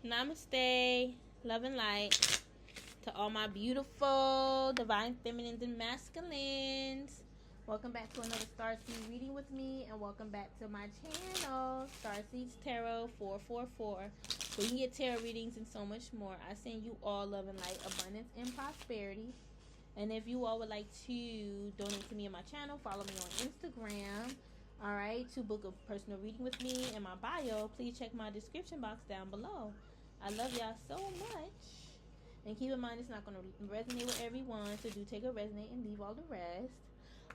Namaste, love and light to all my beautiful divine feminines and masculines. Welcome back to another Starseed reading with me, and welcome back to my channel, Starseeds Tarot 444, where you can get tarot readings and so much more. I send you all love and light, abundance, and prosperity. And if you all would like to donate to me on my channel, follow me on Instagram. All right, to book a personal reading with me in my bio, please check my description box down below. I love y'all so much. And keep in mind, it's not going to resonate with everyone, so do take a resonate and leave all the rest.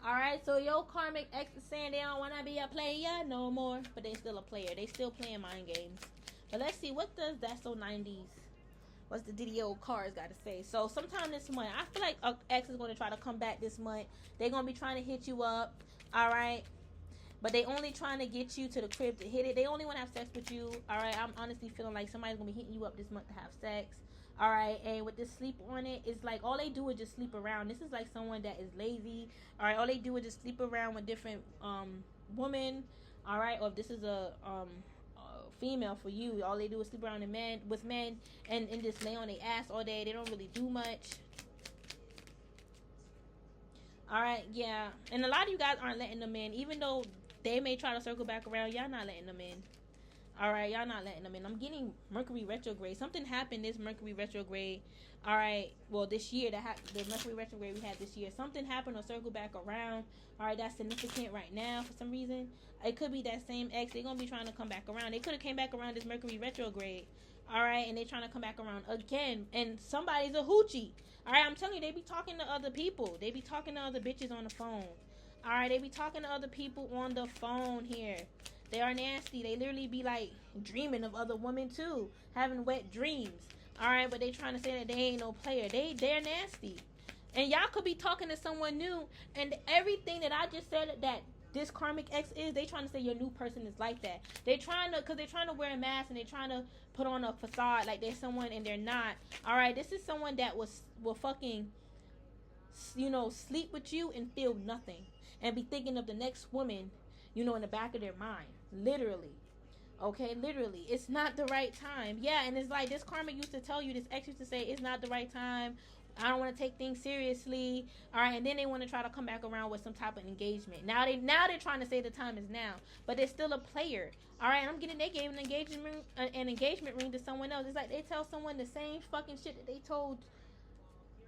All right, so your karmic ex is saying they don't want to be a player no more, but they still a player. They still playing mind games. But let's see, what does That's So 90s? What's the DDO cards got to say? So sometime this month, I feel like ex is going to try to come back this month. They're going to be trying to hit you up. All right. But they only trying to get you to the crib to hit it. They only want to have sex with you. All right. I'm honestly feeling like somebody's going to be hitting you up this month to have sex. All right. And with this sleep on it, it's like all they do is just sleep around. This is like someone that is lazy. All right. All they do is just sleep around with different women. All right. Or if this is a female for you, all they do is sleep around with men and just lay on their ass all day. They don't really do much. All right. Yeah. And a lot of you guys aren't letting them in, even though they may try to circle back around. Y'all not letting them in. All right, y'all not letting them in. I'm getting Mercury retrograde. Something happened this Mercury retrograde. All right, well, this year, the Mercury retrograde we had this year. Something happened or circle back around. All right, that's significant right now for some reason. It could be that same ex. They're going to be trying to come back around. They could have came back around this Mercury retrograde. All right, and they're trying to come back around again. And somebody's a hoochie. All right, I'm telling you, they be talking to other people. They be talking to other bitches on the phone. All right, they be talking to other people on the phone here. They are nasty. They literally be like dreaming of other women too, having wet dreams. All right, but they trying to say that they ain't no player. They're nasty, and y'all could be talking to someone new. And everything that I just said that this karmic ex is, they trying to say your new person is like that. They trying to, cause they trying to wear a mask and they trying to put on a facade like they're someone and they're not. All right, this is someone that will fucking, sleep with you and feel nothing and be thinking of the next woman, in the back of their mind. Literally. Okay, literally. It's not the right time. Yeah, and it's like this karmic used to tell you, this ex used to say, it's not the right time. I don't want to take things seriously. All right, and then they want to try to come back around with some type of engagement. Now they're trying to say the time is now, but they're still a player. All right, they gave an engagement ring to someone else. It's like they tell someone the same fucking shit that they told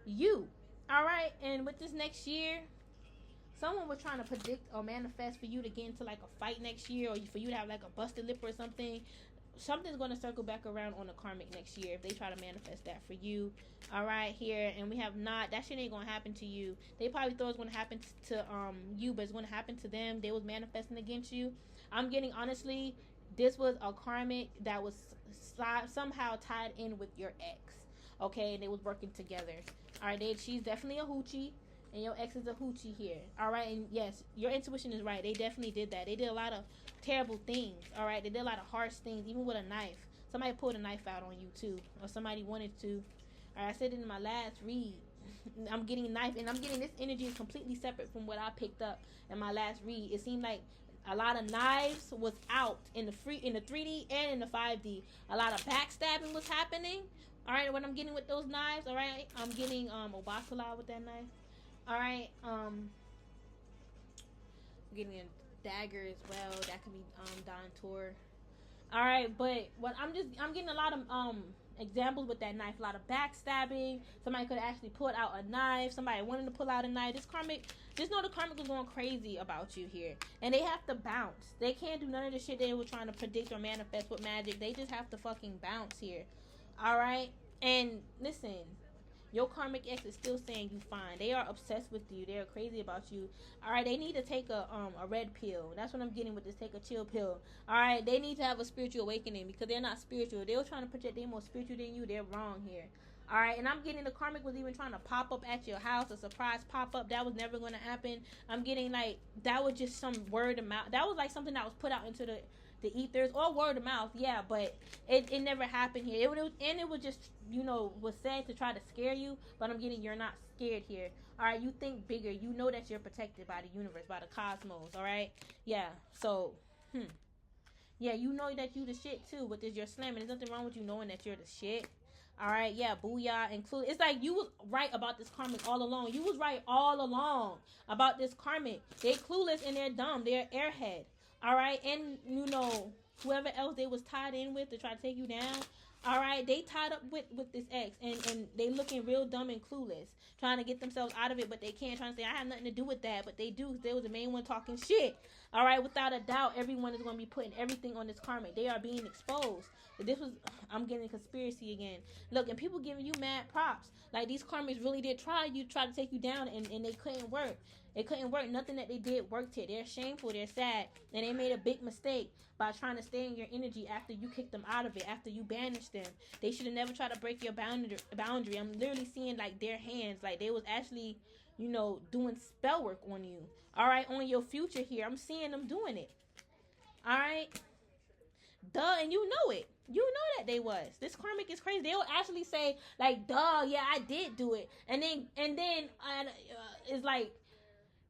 you. All right, and with this next year, someone was trying to predict or manifest for you to get into like a fight next year, or for you to have like a busted lip or something. Something's going to circle back around on the karmic next year if they try to manifest that for you. All right, here, and we have not. That shit ain't going to happen to you. They probably thought it was going to happen to you, but it's going to happen to them. They was manifesting against you. I'm getting, honestly, this was a karmic that was somehow tied in with your ex. Okay, and they was working together. All right, she's definitely a hoochie. And your ex is a hoochie here. All right. And yes, your intuition is right. They definitely did that. They did a lot of terrible things. All right. They did a lot of harsh things, even with a knife. Somebody pulled a knife out on you too, or somebody wanted to. All right. I said it in my last read. I'm getting a knife, and I'm getting this energy is completely separate from what I picked up in my last read. It seemed like a lot of knives was out in the 3D and in the 5D. A lot of backstabbing was happening. All right. What I'm getting with those knives. All right. I'm getting Obasala with that knife. All right, getting a dagger as well. That could be Don Tour. All right, but what I'm getting a lot of examples with that knife. A lot of backstabbing. Somebody could actually pull out a knife. Somebody wanted to pull out a knife. Just know the karmic was going crazy about you here, and they have to bounce. They can't do none of the shit they were trying to predict or manifest with magic. They just have to fucking bounce here. All right, and listen. Your karmic ex is still saying you fine. They are obsessed with you. They're crazy about you. All right, they need to take a red pill. That's what I'm getting with this. Take a chill pill. All right, they need to have a spiritual awakening because they're not spiritual. They were trying to project they're more spiritual than you. They're wrong here. All right, and I'm getting the karmic was even trying to pop up at your house, a surprise pop up. That was never going to happen. I'm getting like that was just some word of mouth. That was like something that was put out into the ethers or word of mouth, yeah, but it never happened here. It was just was said to try to scare you, but I'm getting you're not scared here. All right, you think bigger. You know that you're protected by the universe, by the cosmos. All right, yeah. So Yeah, you know that you the shit too, but there's your slamming. There's nothing wrong with you knowing that you're the shit. All right, yeah, booyah. Include. It's like you was right about this karmic all along. You was right all along about this karmic. They clueless and they're dumb. They're airhead. All right, and you know whoever else they was tied in with to try to take you down. All right, they tied up with this ex, and they looking real dumb and clueless, trying to get themselves out of it, but they can't. Trying to say I have nothing to do with that, but they do. They was the main one talking shit. All right, without a doubt, everyone is going to be putting everything on this karmic. They are being exposed. This was, I'm getting conspiracy again. Look, and people giving you mad props. Like, these karmics really did try to take you down, and they couldn't work. It couldn't work. Nothing that they did worked here. They're shameful. They're sad. And they made a big mistake by trying to stay in your energy after you kicked them out of it, after you banished them. They should have never tried to break your boundary. I'm literally seeing, like, their hands. Like, they was actually, you know, doing spell work on you. All right, on your future here. I'm seeing them doing it. All right? Duh, and you know it. You know that they was. This karmic is crazy. They'll actually say, like, duh, yeah, I did do it. And then it's like,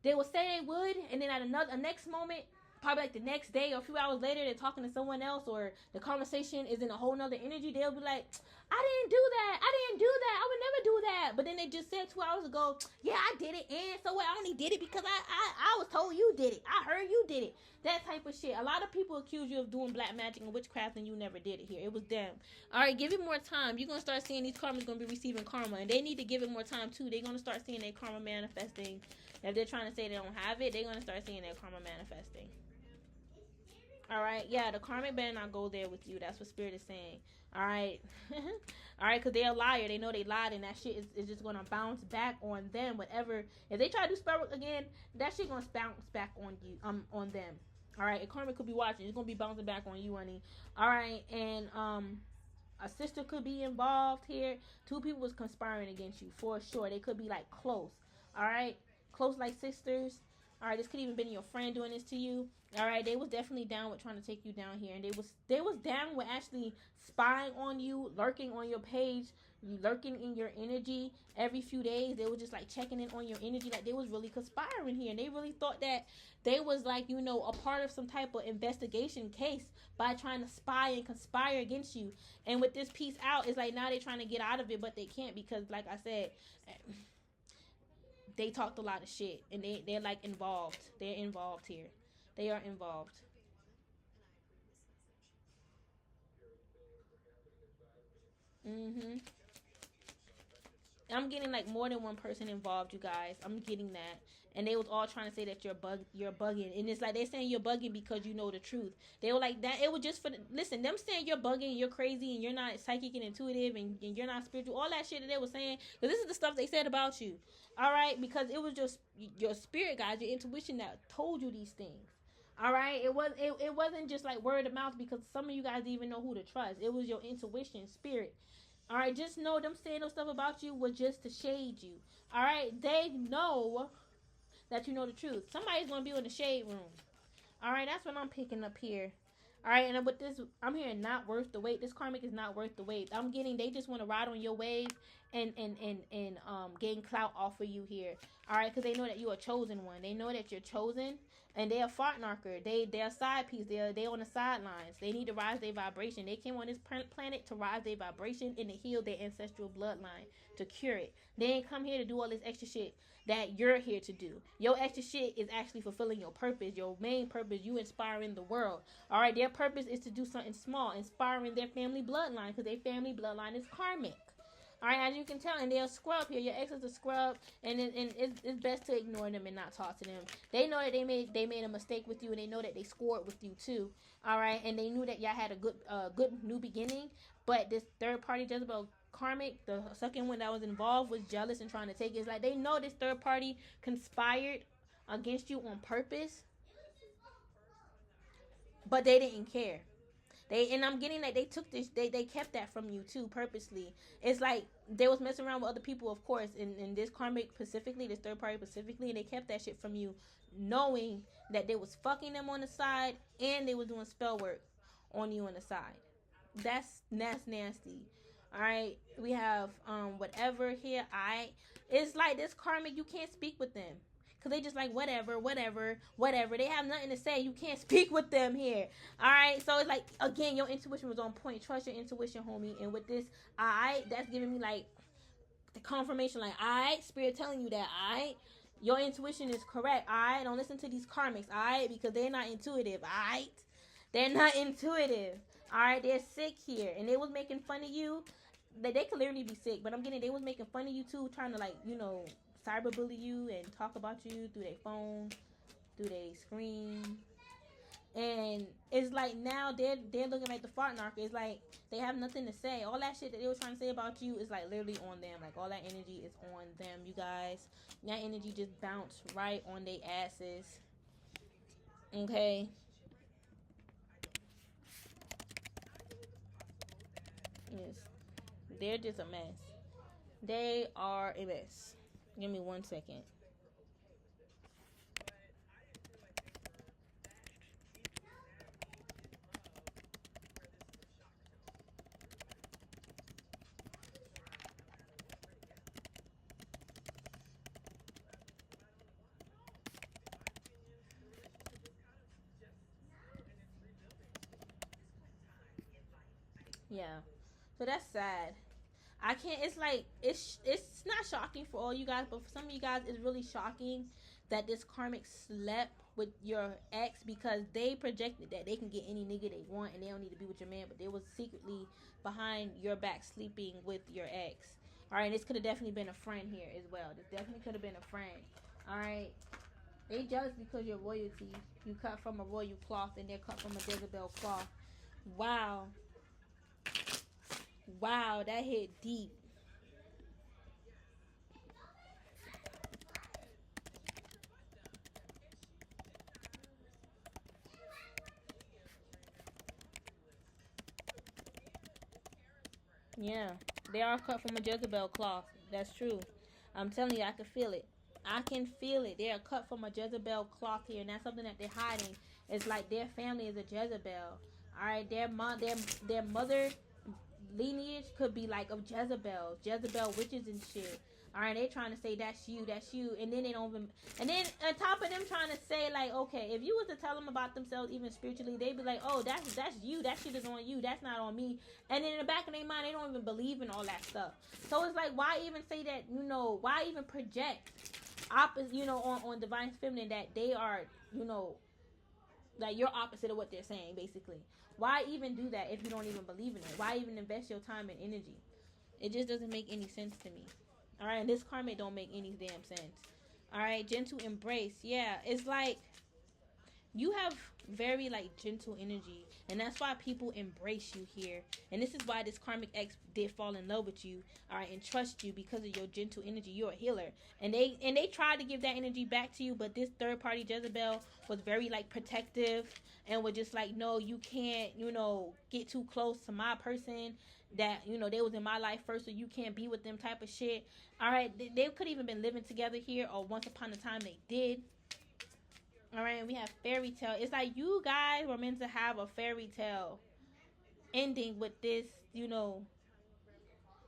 they will say they would, and then at a next moment, probably like the next day or a few hours later, they're talking to someone else, or the conversation is in a whole nother energy. They'll be like, I didn't do that. I would never do that. But then they just said 2 hours ago, yeah, I did it, and so I only did it because I was told you did it. I heard you did it. That type of shit. A lot of people accuse you of doing black magic and witchcraft, and you never did it here. It was them. All right, give it more time. You're going to start seeing these karmas going to be receiving karma, and they need to give it more time, too. They're going to start seeing their karma manifesting. If they're trying to say they don't have it, they're going to start seeing their karma manifesting. All right, yeah, the karmic better not go there with you. That's what Spirit is saying. All right. All right, because they're a liar. They know they lied, and that shit is just going to bounce back on them. Whatever. If they try to do spell work again, that shit going to bounce back on you, on them. All right, a karmic could be watching. It's going to be bouncing back on you, honey. All right, and a sister could be involved here. 2 people was conspiring against you, for sure. They could be, like, close. All right? Close like sisters. All right, this could even been your friend doing this to you. All right, they was definitely down with trying to take you down here, and they was down with actually spying on you, lurking on your page, lurking in your energy every few days. They were just like checking in on your energy, like they was really conspiring here, and they really thought that they was like, you know, a part of some type of investigation case by trying to spy and conspire against you. And with this piece out, it's like now they're trying to get out of it, but they can't because, like I said, they talked a lot of shit, and they're like involved. They're involved here. They are involved. Mm-hmm. I'm getting like more than one person involved, you guys. I'm getting that. And they was all trying to say that you're bugging. And it's like they're saying you're bugging because you know the truth. They were like that. It was just for listen, them saying you're bugging, you're crazy, and you're not psychic and intuitive, and you're not spiritual. All that shit that they were saying. Because this is the stuff they said about you. All right? Because it was just your spirit guides, your intuition that told you these things. All right, it wasn't just like word of mouth, because some of you guys didn't even know who to trust. It was your intuition, spirit. All right, just know them saying those stuff about you was just to shade you. All right, they know that you know the truth. Somebody's gonna be in the shade room. All right, that's what I'm picking up here. All right, and with this, I'm hearing not worth the wait. This karmic is not worth the wait. I'm getting they just want to ride on your wave and gain clout off of you here. All right, because they know that you're a chosen one. They know that you're chosen, and they're a fart knocker. They're a side piece. They're on the sidelines. They need to rise their vibration. They came on this planet to rise their vibration and to heal their ancestral bloodline, to cure it. They ain't come here to do all this extra shit that you're here to do. Your extra shit is actually fulfilling your purpose. Your main purpose, you inspiring the world. All right, their purpose is to do something small, inspiring their family bloodline, because their family bloodline is karmic. All right, as you can tell, and they're a scrub here. Your ex is a scrub, and it's best to ignore them and not talk to them. They know that they made a mistake with you, and they know that they scored with you too. All right, and they knew that y'all had a good new beginning. But this third party Jezebel karmic, the second one that was involved, was jealous and trying to take it. It's like they know this third party conspired against you on purpose, but they didn't care. I'm getting that they took this, they kept that from you too, purposely. It's like they was messing around with other people, of course, in this karmic specifically, this third party specifically, and they kept that shit from you, knowing that they was fucking them on the side, and they was doing spell work on you on the side. That's nasty. All right, we have whatever here. It's like this karmic, you can't speak with them, because they just like whatever. They have nothing to say. You can't speak with them here. All right, so it's like, again, your intuition was on point. Trust your intuition, homie. And with this, that's giving me like the confirmation, like, spirit telling you that, your intuition is correct. Don't listen to these karmics, because they're not intuitive. They're not intuitive. All right, they're sick here, and they was making fun of you. They could literally be sick, but they was making fun of you too, trying to, like, cyberbully you and talk about you through their phone, through their screen. And it's like now they're looking like the fart narc. It's like they have nothing to say. All that shit that they was trying to say about you is like literally on them. Like all that energy is on them, you guys. That energy just bounced right on their asses. Okay. Yes. They're just a mess. They are a mess. Give me 1 second. Yeah. So that's sad. I can't. It's like it's not shocking for all you guys, but for some of you guys, it's really shocking that this karmic slept with your ex because they projected that they can get any nigga they want and they don't need to be with your man, but they was secretly behind your back sleeping with your ex. All right, this could have definitely been a friend here as well. This definitely could have been a friend. All right, they jealous because you're royalty. You cut from a royal cloth and they're cut from a Jezebel cloth. Wow. Wow, that hit deep. Yeah, they are cut from a Jezebel cloth. That's true. I'm telling you, I can feel it. I can feel it. They are cut from a Jezebel cloth here, and that's something that they're hiding. It's like their family is a Jezebel. All right, their mother lineage could be like of Jezebel witches and shit. All right, they trying to say that's you, and then they don't even. And then on top of them trying to say like, okay, if you was to tell them about themselves even spiritually, they'd be like, oh, that's you, that shit is on you, that's not on me. And then in the back of their mind, they don't even believe in all that stuff. So it's like, why even say that? Why even project opposite? On divine feminine that they are, like you're opposite of what they're saying, basically. Why even do that if you don't even believe in it? Why even invest your time and energy? It just doesn't make any sense to me. All right, and this karmic don't make any damn sense. All right, gentle embrace. Yeah, it's like you have very like gentle energy, and that's why people embrace you here. And this is why this karmic ex did fall in love with you, all right, and trust you because of your gentle energy. You're a healer, and they tried to give that energy back to you, but this third party Jezebel was very like protective and was just like, no, you can't, get too close to my person. That they was in my life first, so you can't be with them type of shit. All right, they could even been living together here, or once upon a time they did. All right, and we have fairy tale. It's like you guys were meant to have a fairy tale ending with this,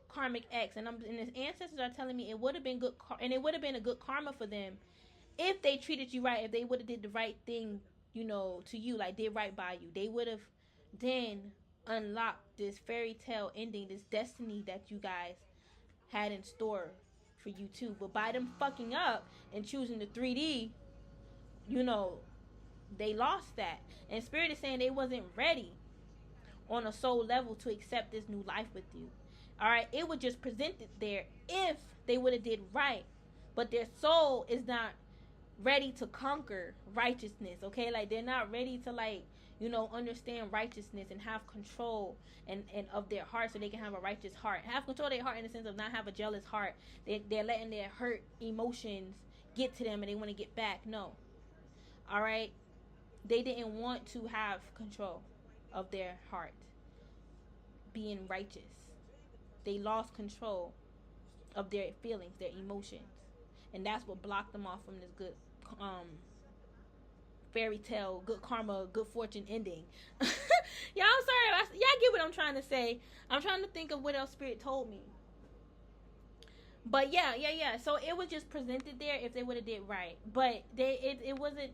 karmic ex. And the ancestors are telling me it would have been good, and it would have been a good karma for them if they treated you right. If they would have did the right thing, to you, like did right by you, they would have then unlocked this fairy tale ending, this destiny that you guys had in store for you too. But by them fucking up and choosing the 3D, they lost that. And Spirit is saying they wasn't ready on a soul level to accept this new life with you. All right, it was just presented there if they would have did right, but their soul is not ready to conquer righteousness. Okay, like they're not ready to understand righteousness and have control and of their heart, so they can have a righteous heart, have control of their heart in the sense of not have a jealous heart. They're letting their hurt emotions get to them and they want to get back. No. All right, they didn't want to have control of their heart being righteous. They lost control of their feelings, their emotions, and that's what blocked them off from this good fairy tale, good karma, good fortune ending. Yeah, I'm sorry. Y'all get what I'm trying to say. I'm trying to think of what else Spirit told me. But yeah. So it was just presented there if they would have did right. But it wasn't,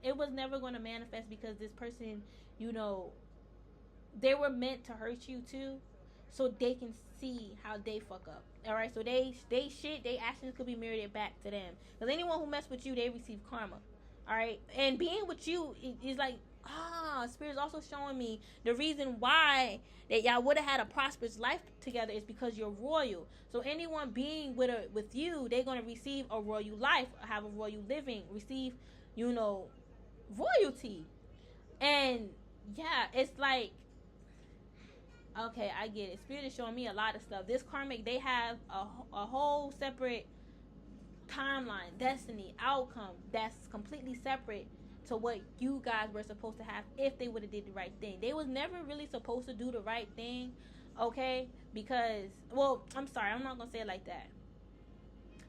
it was never going to manifest because this person, you know, they were meant to hurt you too, so they can see how they fuck up. All right, so they actions could be mirrored back to them. Because anyone who mess with you, they receive karma. All right, and being with you is like, spirit's also showing me the reason why that y'all would have had a prosperous life together is because you're royal. So anyone being with you, they're gonna receive a royal life, have a royal living, receive, you know, royalty. And yeah, it's like, okay, I get it. Spirit is showing me a lot of stuff. This karmic, they have a whole separate timeline, destiny, outcome that's completely separate to what you guys were supposed to have if they would have did the right thing. They was never really supposed to do the right thing, okay? Because, well, I'm sorry, I'm not gonna say it like that.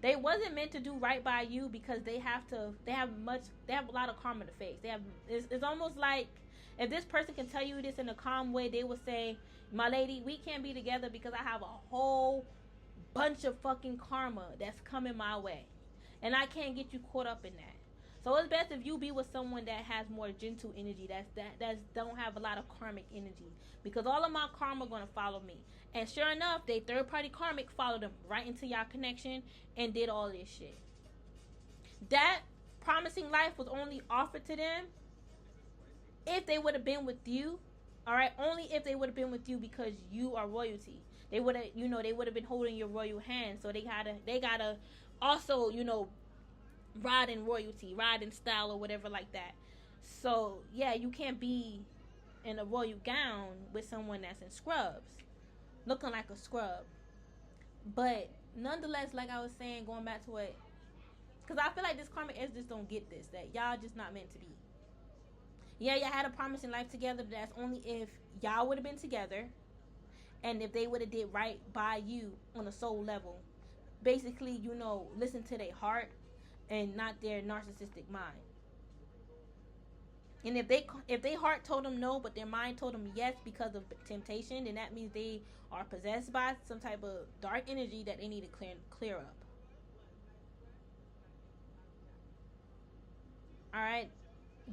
They wasn't meant to do right by you because they have a lot of karma to face. It's almost like if this person can tell you this in a calm way, they would say, my lady, we can't be together because I have a whole bunch of fucking karma that's coming my way. And I can't get you caught up in that. So it's best if you be with someone that has more gentle energy, that don't have a lot of karmic energy. Because all of my karma gonna follow me. And sure enough, they third party karmic followed them right into y'all connection and did all this shit. That promising life was only offered to them if they would have been with you. Alright, only if they would have been with you because you are royalty. They would have, you know, they would have been holding your royal hand. So they gotta also, you know, ride in royalty, ride in style or whatever like that. So yeah, you can't be in a royal gown with someone that's in scrubs, looking like a scrub. But nonetheless, like I was saying, going back to it, because I feel like this karmic edge just don't get this, that y'all just not meant to be. Yeah, y'all had a promising life together, but that's only if y'all would have been together and if they would have did right by you on a soul level. Basically, you know, listen to their heart and not their narcissistic mind. And if they heart told them no, but their mind told them yes because of temptation, then that means they are possessed by some type of dark energy that they need to clear up. All right,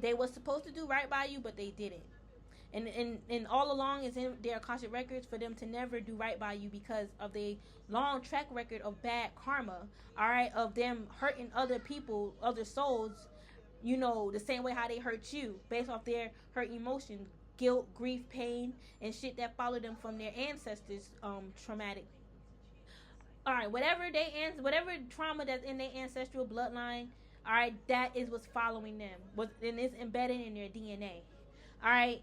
they were supposed to do right by you, but they didn't. And all along is in their Akashic records for them to never do right by you because of the long track record of bad karma. All right, of them hurting other people, other souls, you know, the same way how they hurt you based off their hurt emotions, guilt, grief, pain, and shit that followed them from their ancestors, traumatic. All right, whatever trauma that's in their ancestral bloodline, all right, that is what's following them, and it's embedded in their DNA. All right,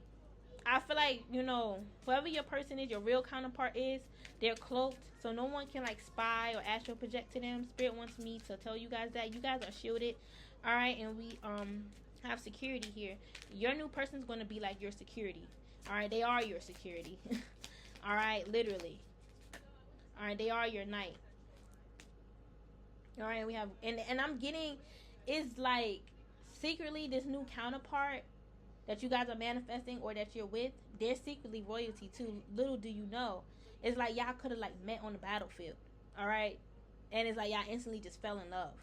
I feel like, you know, whoever your person is, your real counterpart is, they're cloaked, so no one can like spy or astral project to them. Spirit wants me to tell you guys that you guys are shielded. All right, and we have security here. Your new person's going to be like your security. All right, they are your security. All right, literally. All right, they are your knight. All right, we have, and I'm getting, is like secretly this new counterpart that you guys are manifesting or that you're with, they're secretly royalty too. Little do you know, it's like y'all could have like met on the battlefield. All right, and it's like y'all instantly just fell in love.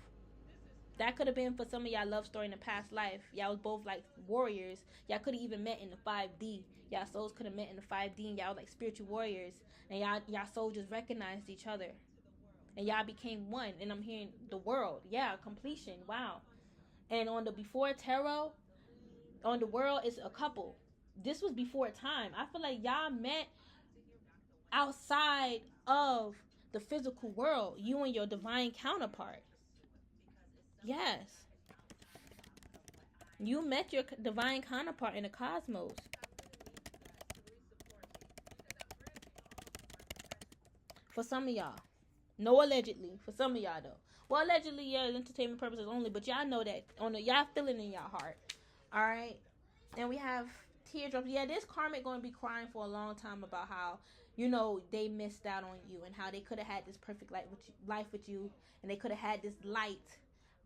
That could have been for some of y'all love story in the past life. Y'all was both like warriors. Y'all could have even met in the 5D. Y'all souls could have met in the 5D, and y'all was like spiritual warriors, and y'all souls just recognized each other, and y'all became one. And I'm hearing the world, yeah, completion. Wow. And on the before tarot, on the world, it's a couple. This was before time. I feel like y'all met outside of the physical world, you and your divine counterpart. Yes, you met your divine counterpart in the cosmos. For some of y'all, no, allegedly. For some of y'all though, well, allegedly, yeah, entertainment purposes only. But y'all know that on the y'all feeling in y'all heart. All right, and we have teardrops. Yeah, this karmic gonna be crying for a long time about how, you know, they missed out on you and how they could have had this perfect life with you, and they could have had this light,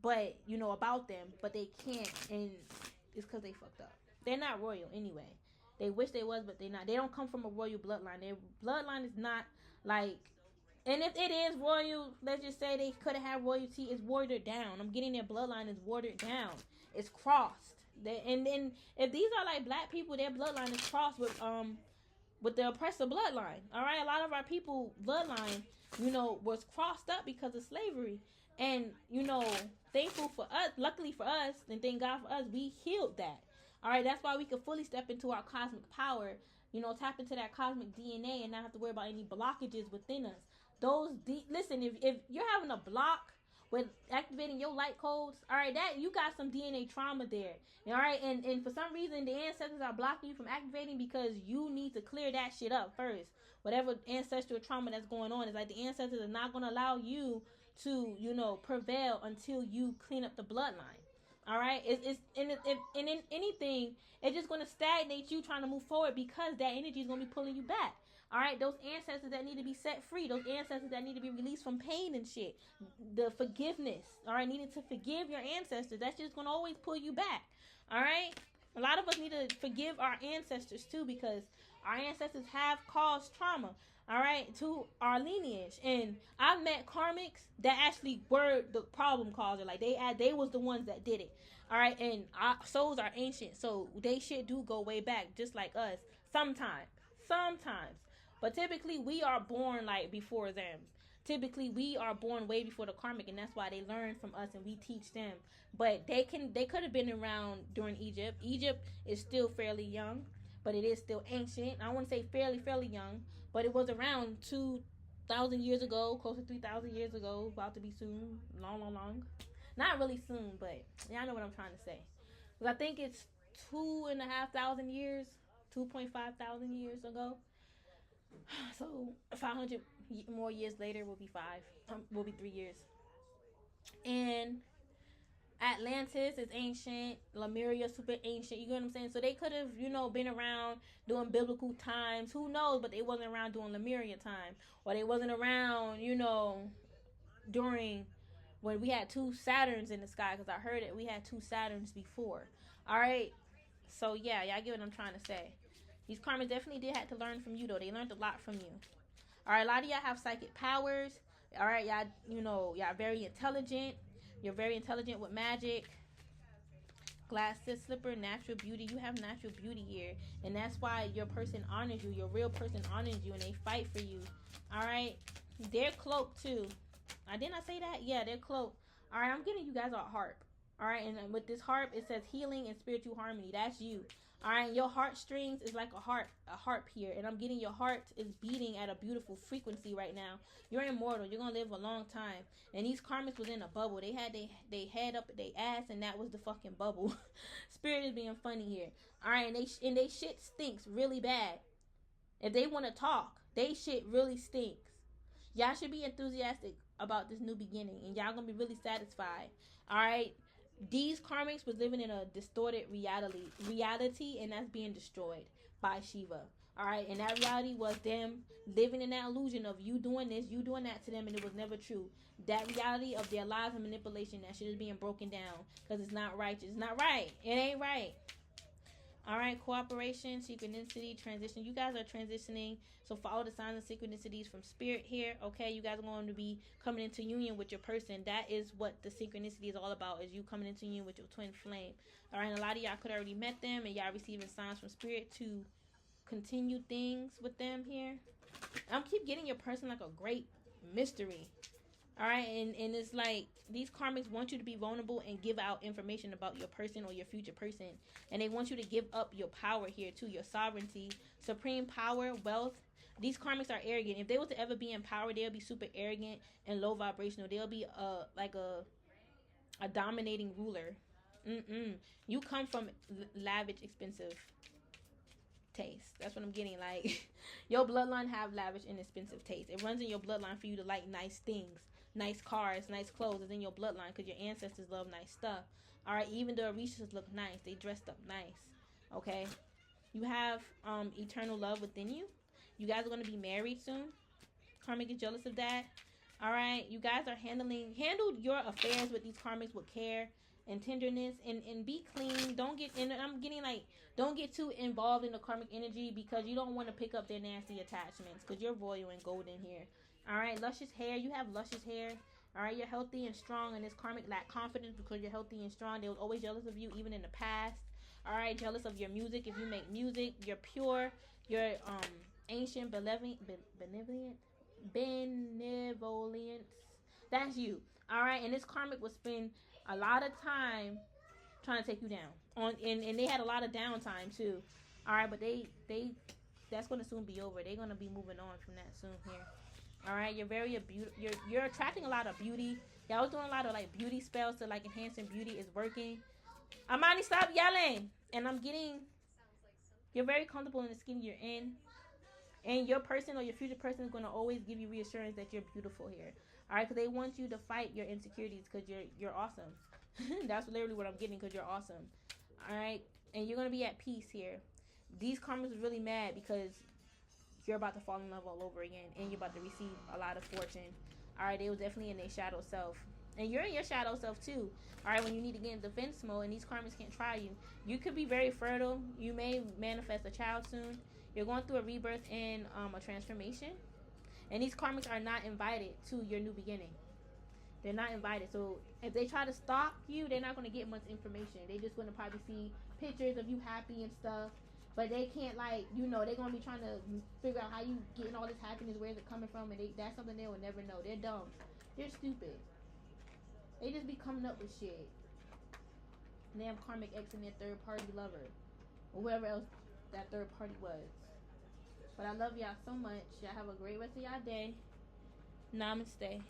but you know about them, but they can't, and it's because they fucked up. They're not royal anyway. They wish they was, but they're not. They don't come from a royal bloodline. Their bloodline is not like And if it is royal, let's just say they could have had royalty, it's watered down. I'm getting their bloodline is watered down. It's crossed. And then if these are like black people, their bloodline is crossed with the oppressor bloodline. All right, a lot of our people bloodline, was crossed up because of slavery. And thankful for us, luckily for us, and thank God for us, we healed that. All right, that's why we could fully step into our cosmic power. Tap into that cosmic DNA and not have to worry about any blockages within us. Listen, if you're having a block with activating your light codes, all right, that you got some DNA trauma there. All right, and for some reason the ancestors are blocking you from activating because you need to clear that shit up first. Whatever ancestral trauma that's going on, is like the ancestors are not going to allow you to prevail until you clean up the bloodline. All right, if in anything, it's just going to stagnate you trying to move forward because that energy is going to be pulling you back. All right, those ancestors that need to be set free, those ancestors that need to be released from pain and shit, the forgiveness, all right, needing to forgive your ancestors, that's just going to always pull you back. All right, a lot of us need to forgive our ancestors too, because our ancestors have caused trauma, all right, to our lineage. And I've met karmics that actually were the problem causer. Like they was the ones that did it. All right, and our souls are ancient, so they shit do go way back, just like us. Sometimes, but typically we are born like before them. Typically we are born way before the karmic, and that's why they learn from us and we teach them. But they could have been around during Egypt. Egypt is still fairly young, but it is still ancient. I want to say fairly young, but it was around 2,000 years ago, close to 3,000 years ago, about to be soon, long. Not really soon, but y'all know what I'm trying to say. Because I think it's 2,500 years, 2,500 years ago. So 500 more years later will be 3 years. And Atlantis is ancient. Lemuria super ancient. You get what I'm saying? So they could have, been around during biblical times. Who knows? But they wasn't around during Lemuria time, or they wasn't around, during when we had 2 Saturns in the sky. Because I heard it, we had 2 Saturns before. All right. So yeah, y'all get what I'm trying to say. These karmas definitely did have to learn from you, though. They learned a lot from you. All right, a lot of y'all have psychic powers. All right, y'all, y'all very intelligent. You're very intelligent with magic. Glasses, slipper, natural beauty. You have natural beauty here. And that's why your person honors you. Your real person honors you, and they fight for you. All right, they're cloaked, too. Didn't I say that? Yeah, they're cloaked. All right, I'm getting you guys a harp. All right, and with this harp, it says healing and spiritual harmony. That's you. All right, your heartstrings is like a harp here, and I'm getting your heart is beating at a beautiful frequency right now. You're immortal. You're gonna live a long time. And these karmics was in a bubble. They had they head up their ass, and that was the fucking bubble. Spirit is being funny here. All right, and they shit stinks really bad. If they want to talk, they shit really stinks. Y'all should be enthusiastic about this new beginning, and y'all gonna be really satisfied. All right. These karmics was living in a distorted reality, and that's being destroyed by Shiva. All right, and that reality was them living in that illusion of you doing this, you doing that to them, and it was never true. That reality of their lies and manipulation, that shit is being broken down because it's not righteous. It's not right. It ain't right. All right, cooperation, synchronicity, transition. You guys are transitioning, so follow the signs and synchronicities from spirit here. Okay, you guys are going to be coming into union with your person. That is what the synchronicity is all about, is you coming into union with your twin flame. All right, and a lot of y'all could already met them, and y'all receiving signs from spirit to continue things with them here. I'm keep getting your person like a great mystery. All right, and it's like these karmics want you to be vulnerable and give out information about your person or your future person. And they want you to give up your power here too, your sovereignty, supreme power, wealth. These karmics are arrogant. If they were to ever be in power, they'll be super arrogant and low vibrational. They'll be like a dominating ruler. You come from lavish, expensive taste. That's what I'm getting. Like, your bloodline have lavish and expensive taste. It runs in your bloodline for you to like nice things. Nice cars, nice clothes is in your bloodline because your ancestors love nice stuff. All right, even the Orishas look nice. They dressed up nice. Okay, you have eternal love within you. You guys are going to be married soon. Karmic is jealous of that. All right, you guys are handle your affairs with these karmics with care and tenderness, and be clean. Don't get don't get too involved in the karmic energy because you don't want to pick up their nasty attachments because you're royal and golden here. All right, luscious hair. You have luscious hair. All right, you're healthy and strong, and this karmic lack confidence because you're healthy and strong. They was always jealous of you, even in the past. All right, jealous of your music. If you make music, you're pure. You're ancient, benevolent. That's you. All right, and this karmic will spend a lot of time trying to take you down. And they had a lot of downtime too. All right, but they that's gonna soon be over. They're gonna be moving on from that soon here. All right, you're very you're attracting a lot of beauty. Y'all was doing a lot of like beauty spells to like enhancing beauty is working. Amani, stop yelling. And I'm getting you're very comfortable in the skin you're in. And your person or your future person is going to always give you reassurance that you're beautiful here. All right, because they want you to fight your insecurities because you're awesome. That's literally what I'm getting, because you're awesome. All right, and you're going to be at peace here. These karmas is really mad because you're about to fall in love all over again, and you're about to receive a lot of fortune. All right, they was definitely in their shadow self. And you're in your shadow self too. All right, when you need to get in defense mode and these karmas can't try you. You could be very fertile. You may manifest a child soon. You're going through a rebirth and a transformation. And these karmics are not invited to your new beginning. They're not invited. So if they try to stalk you, they're not going to get much information. They're just going to probably see pictures of you happy and stuff. But they can't, like, you know, they're going to be trying to figure out how you getting all this happiness, where's it coming from, and that's something they will never know. They're dumb. They're stupid. They just be coming up with shit. And they have karmic ex in their third party lover. Or whoever else that third party was. But I love y'all so much. Y'all have a great rest of y'all day. Namaste.